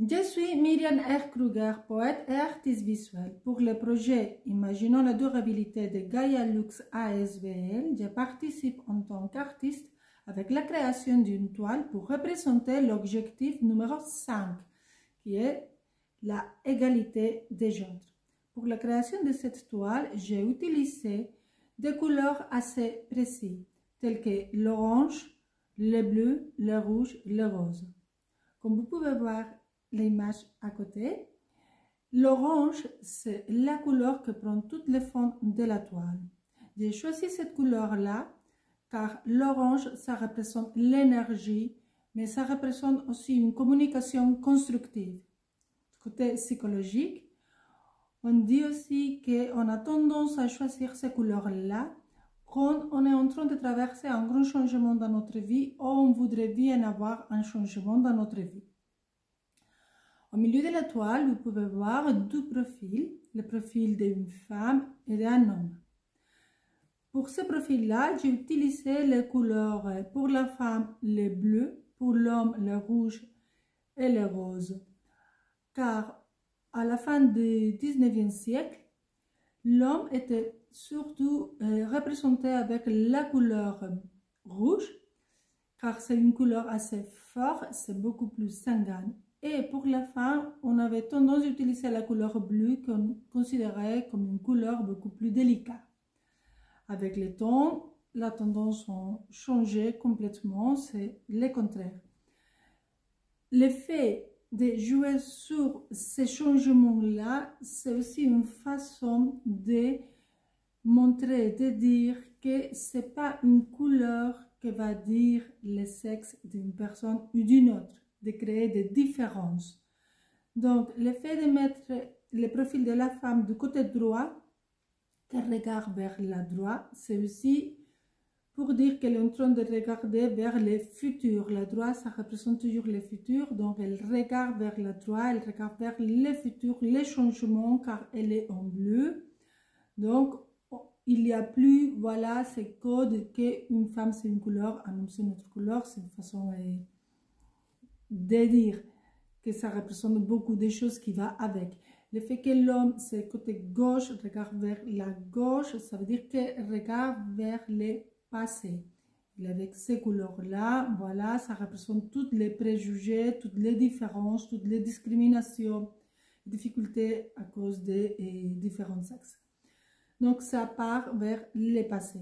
Je suis Myriam R. Kruger, poète et artiste visuel. Pour le projet Imaginons la durabilité de Gaia Lux ASBL, je participe en tant qu'artiste avec la création d'une toile pour représenter l'objectif numéro 5, qui est la égalité des genres. Pour la création de cette toile, j'ai utilisé des couleurs assez précises, telles que l'orange, le bleu, le rouge, le rose. Comme vous pouvez voir l'image à côté, l'orange, c'est la couleur que prend toutes les fonds de la toile. J'ai choisi cette couleur-là car l'orange, ça représente l'énergie, mais ça représente aussi une communication constructive. Côté psychologique, on dit aussi qu'on a tendance à choisir ces couleurs-là quand on est en train de traverser un grand changement dans notre vie ou on voudrait bien avoir un changement dans notre vie. Au milieu de la toile, vous pouvez voir deux profils, le profil d'une femme et d'un homme. Pour ce profil-là, j'ai utilisé les couleurs pour la femme le bleu, pour l'homme le rouge et le rose. Car à la fin du 19e siècle, l'homme était surtout représenté avec la couleur rouge, car c'est une couleur assez forte, c'est beaucoup plus sanguine. Et pour la femme, on avait tendance à utiliser la couleur bleue qu'on considérait comme une couleur beaucoup plus délicate. Avec le temps, la tendance a changé complètement, c'est le contraire. L'effet de jouer sur ces changements-là, c'est aussi une façon de montrer, de dire que ce n'est pas une couleur qui va dire le sexe d'une personne ou d'une autre, de créer des différences. Donc, le fait de mettre le profil de la femme du côté droit, qu'elle regarde vers la droite, c'est aussi pour dire qu'elle est en train de regarder vers le futur. La droite, ça représente toujours le futur, donc elle regarde vers la droite, elle regarde vers le futur, les changements, car elle est en bleu. Donc, il n'y a plus, voilà, ce code qu'une femme c'est une couleur, un homme c'est une autre couleur, c'est une façon de dire que ça représente beaucoup de choses qui vont avec. Le fait que l'homme, c'est côté gauche, regarde vers la gauche, ça veut dire qu'il regarde vers le passé. Et avec ces couleurs-là, voilà, ça représente tous les préjugés, toutes les différences, toutes les discriminations, difficultés à cause des différents sexes. Donc, ça part vers le passé.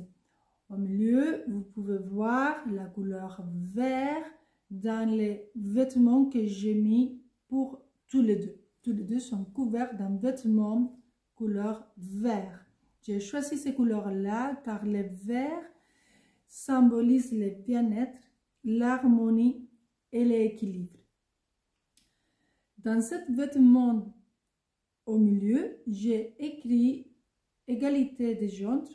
Au milieu, vous pouvez voir la couleur vert dans les vêtements que j'ai mis pour tous les deux. Tous les deux sont couverts d'un vêtement couleur vert. J'ai choisi ces couleurs-là car le vert symbolise le bien-être, l'harmonie et l'équilibre. Dans ce vêtement au milieu, j'ai écrit égalité des genres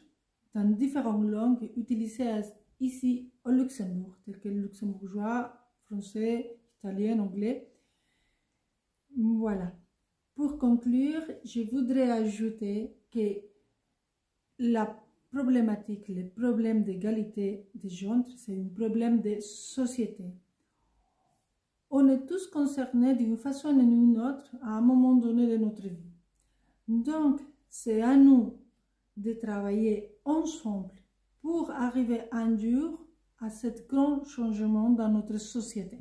dans différentes langues utilisées ici au Luxembourg, telles que le luxembourgeois, français, italien, anglais. Voilà. Pour conclure, je voudrais ajouter que la problématique, le problème d'égalité des genres, c'est un problème de société. On est tous concernés d'une façon ou d'une autre à un moment donné de notre vie. Donc, c'est à nous de travailler ensemble pour arriver un jour à ce grand changement dans notre société.